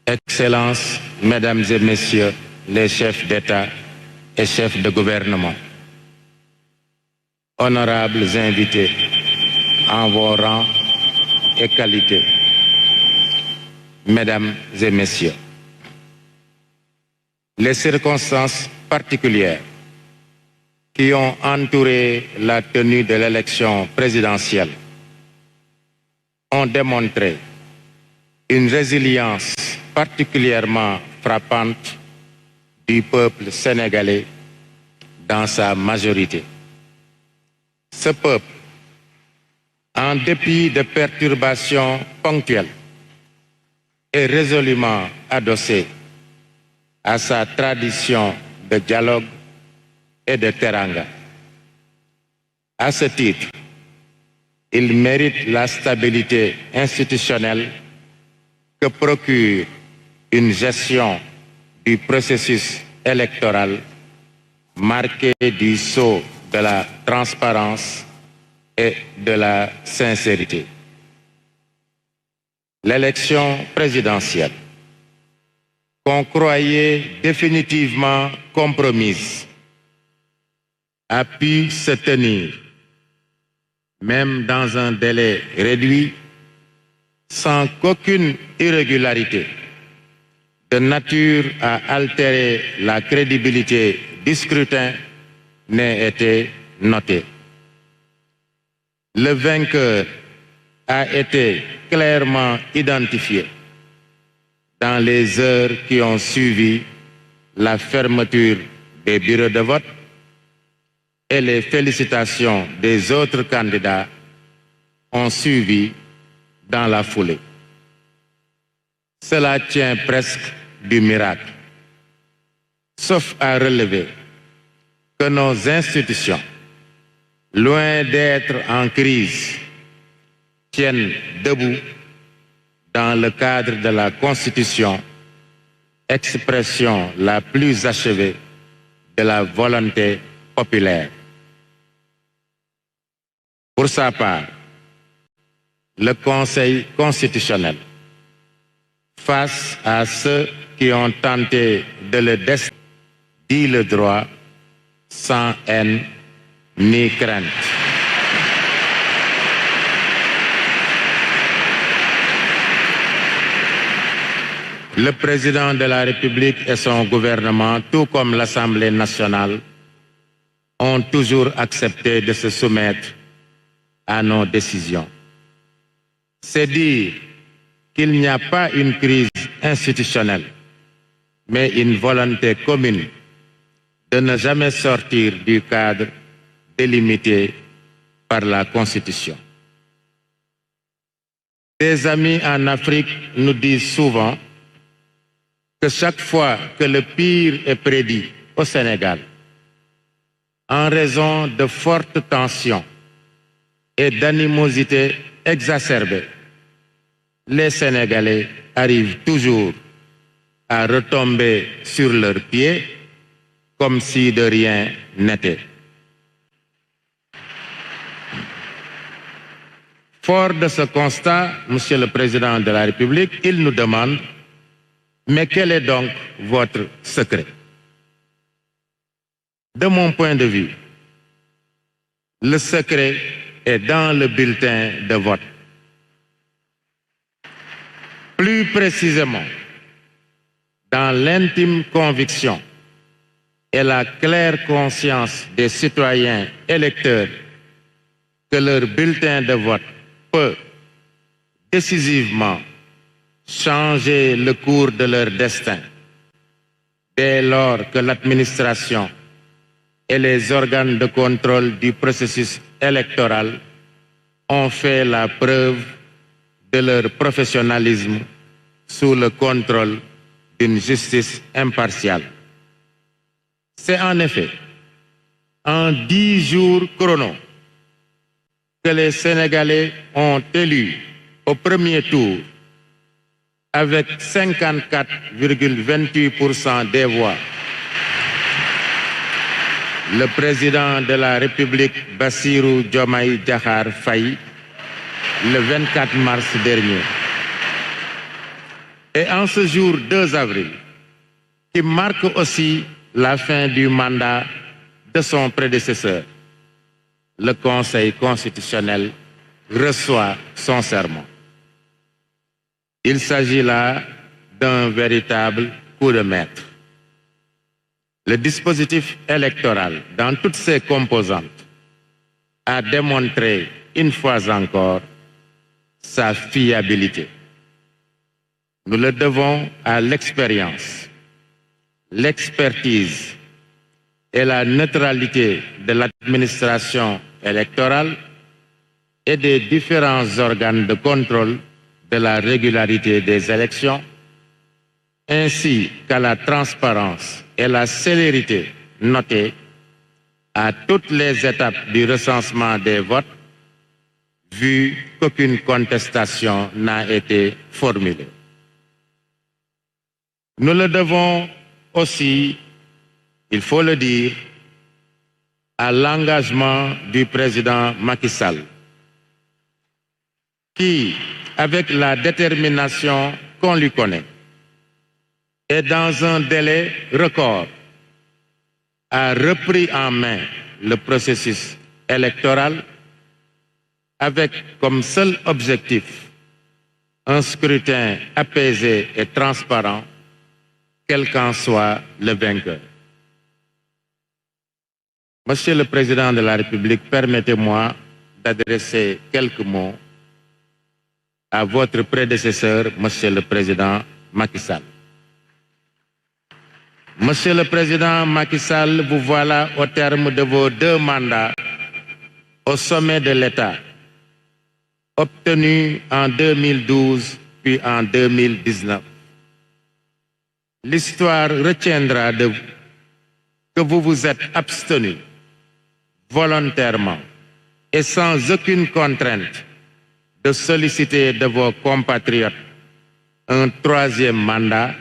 Excellences, Mesdames et Messieurs les chefs d'État et chefs de gouvernement, honorables invités en vos rangs et qualités, Mesdames et Messieurs, les circonstances particulières qui ont entouré la tenue de l'élection présidentielle ont démontré une résilience particulièrement frappante du peuple sénégalais dans sa majorité. Ce peuple, en dépit de perturbations ponctuelles, est résolument adossé à sa tradition de dialogue et de teranga. À ce titre, il mérite la stabilité institutionnelle que procure une gestion du processus électoral marquée du sceau de la transparence et de la sincérité. L'élection présidentielle, qu'on croyait définitivement compromise, a pu se tenir, même dans un délai réduit, sans qu'aucune irrégularité de nature à altérer la crédibilité du scrutin n'ait été notée. Le vainqueur a été clairement identifié dans les heures qui ont suivi la fermeture des bureaux de vote et les félicitations des autres candidats ont suivi dans la foulée. Cela tient presque du miracle, sauf à relever que nos institutions, loin d'être en crise, tiennent debout dans le cadre de la Constitution, expression la plus achevée de la volonté populaire. Pour sa part, le Conseil constitutionnel, face à ceux qui ont tenté de le destiner, dit le droit sans haine ni crainte. Le président de la République et son gouvernement, tout comme l'Assemblée nationale, ont toujours accepté de se soumettre à nos décisions. C'est dire qu'il n'y a pas une crise institutionnelle, mais une volonté commune de ne jamais sortir du cadre délimité par la Constitution. Des amis en Afrique nous disent souvent que chaque fois que le pire est prédit au Sénégal, en raison de fortes tensions et d'animosités exacerbées, les Sénégalais arrivent toujours à retomber sur leurs pieds comme si de rien n'était. Fort de ce constat, Monsieur le Président de la République, il nous demande: mais quel est donc votre secret? De mon point de vue, le secret est dans le bulletin de vote. Plus précisément, dans l'intime conviction et la claire conscience des citoyens électeurs que leur bulletin de vote peut décisivement changer le cours de leur destin dès lors que l'administration et les organes de contrôle du processus électoral ont fait la preuve de leur professionnalisme sous le contrôle d'une justice impartiale. C'est en effet en 10 jours chrono que les Sénégalais ont élu au premier tour avec 54,28% des voix le président de la République Bassirou Diomaye Diakhar Faye le 24 mars dernier. Et en ce jour 2 avril, qui marque aussi la fin du mandat de son prédécesseur, le Conseil constitutionnel reçoit son serment. Il s'agit là d'un véritable coup de maître. Le dispositif électoral, dans toutes ses composantes, a démontré une fois encore sa fiabilité. Nous le devons à l'expérience, l'expertise et la neutralité de l'administration électorale et des différents organes de contrôle de la régularité des élections, ainsi qu'à la transparence et la célérité notée à toutes les étapes du recensement des votes, vu qu'aucune contestation n'a été formulée. Nous le devons aussi, il faut le dire, à l'engagement du président Macky Sall, qui, avec la détermination qu'on lui connaît, et dans un délai record, a repris en main le processus électoral avec comme seul objectif un scrutin apaisé et transparent, quel qu'en soit le vainqueur. Monsieur le Président de la République, permettez-moi d'adresser quelques mots à votre prédécesseur, Monsieur le Président Macky Sall. Monsieur le Président Macky Sall, vous voilà au terme de vos 2 mandats au sommet de l'État, obtenus en 2012 puis en 2019. L'histoire retiendra de vous que vous vous êtes abstenu volontairement et sans aucune contrainte de solliciter de vos compatriotes un 3e mandat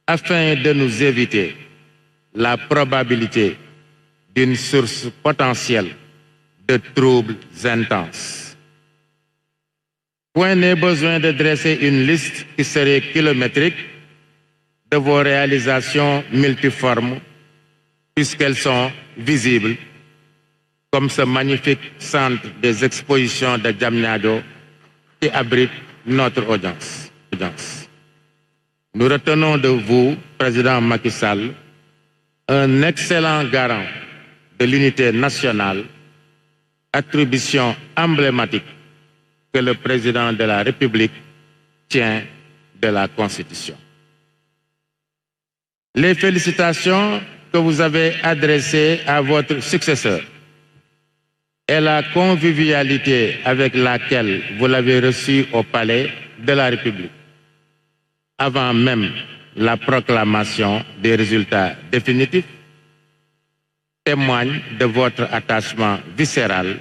afin de nous éviter la probabilité d'une source potentielle de troubles intenses. Point n'est besoin de dresser une liste qui serait kilométrique de vos réalisations multiformes, puisqu'elles sont visibles, comme ce magnifique centre des expositions de Diamniadio qui abrite notre audience. Nous retenons de vous, Président Macky Sall, un excellent garant de l'unité nationale, attribution emblématique que le Président de la République tient de la Constitution. Les félicitations que vous avez adressées à votre successeur et la convivialité avec laquelle vous l'avez reçu au Palais de la République, avant même la proclamation des résultats définitifs, témoignent de votre attachement viscéral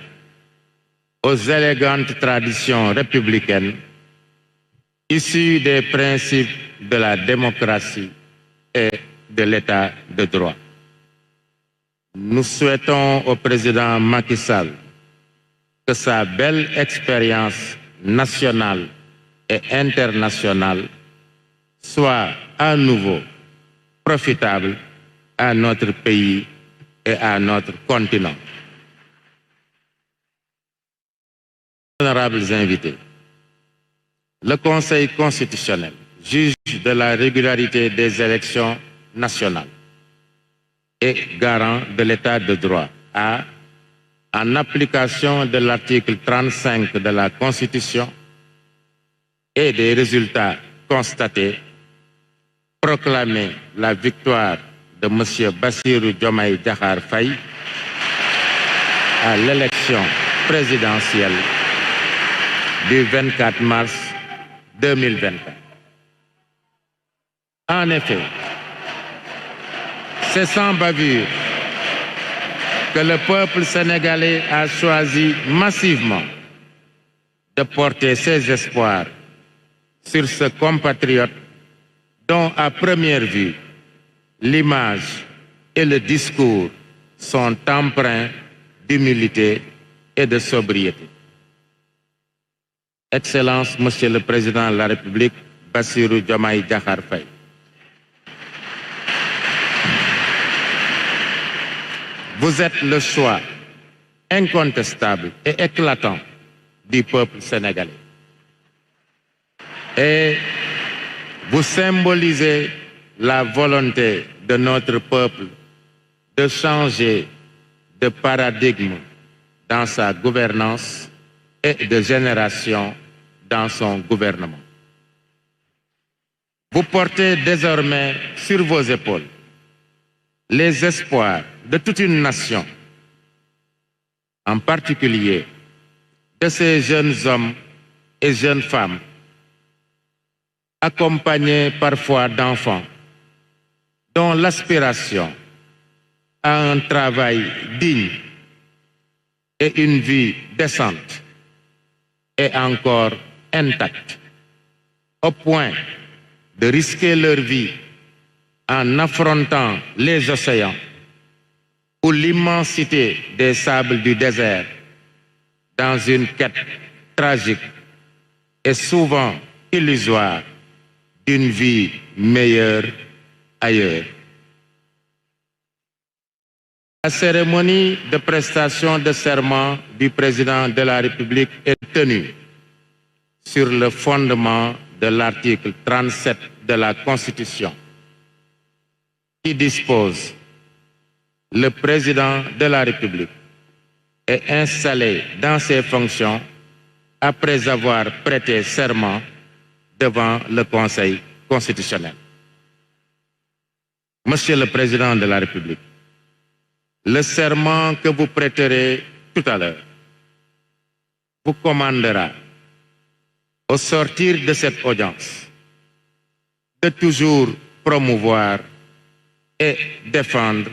aux élégantes traditions républicaines issues des principes de la démocratie et de l'État de droit. Nous souhaitons au président Macky Sall que sa belle expérience nationale et internationale soit à nouveau profitable à notre pays et à notre continent. Honorables invités, le Conseil constitutionnel, juge de la régularité des élections nationales et garant de l'État de droit, a, en application de l'article 35 de la Constitution et des résultats constatés, proclamé la victoire de M. Bassirou Diomaye Diakhar Faye à l'élection présidentielle du 24 mars 2024. En effet, c'est sans bavure que le peuple sénégalais a choisi massivement de porter ses espoirs sur ce compatriote dont, à première vue, l'image et le discours sont empreints d'humilité et de sobriété. Excellence, Monsieur le Président de la République, Bassirou Diomaye Diakhar Faye. Vous êtes le choix incontestable et éclatant du peuple sénégalais. Et vous symbolisez la volonté de notre peuple de changer de paradigme dans sa gouvernance et de génération dans son gouvernement. Vous portez désormais sur vos épaules les espoirs de toute une nation, en particulier de ces jeunes hommes et jeunes femmes, accompagnés parfois d'enfants, dont l'aspiration à un travail digne et une vie décente est encore intacte, au point de risquer leur vie en affrontant les océans ou l'immensité des sables du désert dans une quête tragique et souvent illusoire d'une vie meilleure ailleurs. La cérémonie de prestation de serment du président de la République est tenue sur le fondement de l'article 37 de la Constitution, qui dispose: le président de la République est installé dans ses fonctions après avoir prêté serment devant le Conseil constitutionnel. Monsieur le Président de la République, le serment que vous prêterez tout à l'heure vous commandera, au sortir de cette audience, de toujours promouvoir et défendre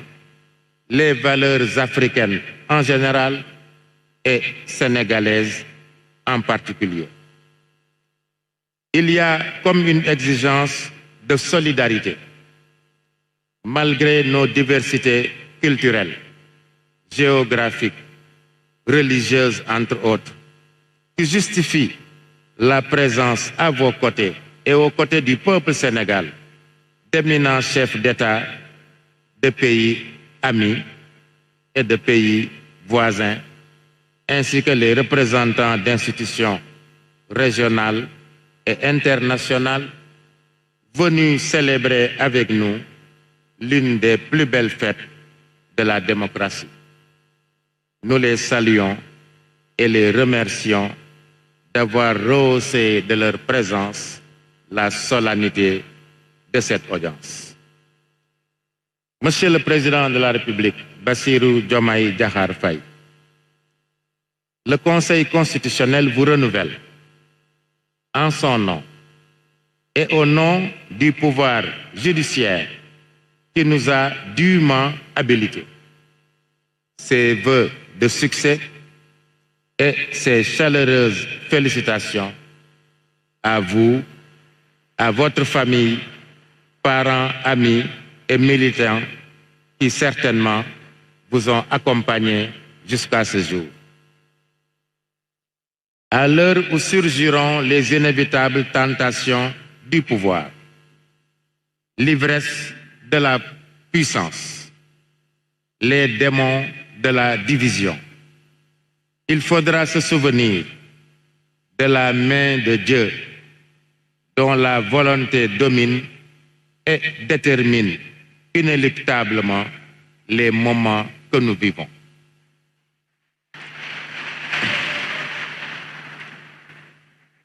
les valeurs africaines en général et sénégalaises en particulier. Il y a comme une exigence de solidarité, malgré nos diversités culturelles, géographiques, religieuses entre autres, qui justifie la présence à vos côtés et aux côtés du peuple sénégal d'éminents chefs d'État de pays amis et de pays voisins, ainsi que les représentants d'institutions régionales et internationales venus célébrer avec nous l'une des plus belles fêtes de la démocratie. Nous les saluons et les remercions d'avoir rehaussé de leur présence la solennité de cette audience. Monsieur le Président de la République, Bassirou Diomaye Diakhar Faye, le Conseil constitutionnel vous renouvelle en son nom et au nom du pouvoir judiciaire qui nous a dûment habilités ses vœux de succès et ses chaleureuses félicitations à vous, à votre famille, parents, amis et militants qui certainement vous ont accompagnés jusqu'à ce jour. À l'heure où surgiront les inévitables tentations du pouvoir, l'ivresse de la puissance, les démons de la division, il faudra se souvenir de la main de Dieu dont la volonté domine et détermine inéluctablement les moments que nous vivons.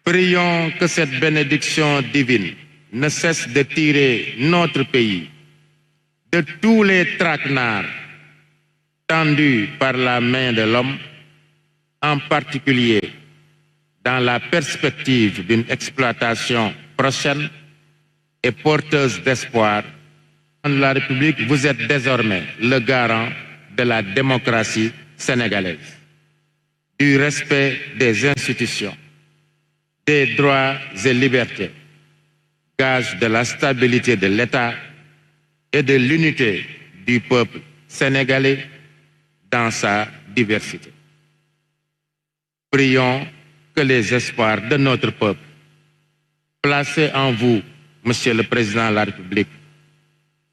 Prions que cette bénédiction divine ne cesse de tirer notre pays de tous les traquenards tendus par la main de l'homme, en particulier dans la perspective d'une exploitation prochaine et porteuse d'espoir. La République, vous êtes désormais le garant de la démocratie sénégalaise, du respect des institutions, des droits et libertés, gage de la stabilité de l'État et de l'unité du peuple sénégalais dans sa diversité. Prions que les espoirs de notre peuple placées en vous, Monsieur le Président de la République,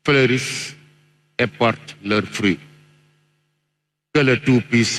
fleurissent et portent leurs fruits. Que le Tout-Puissant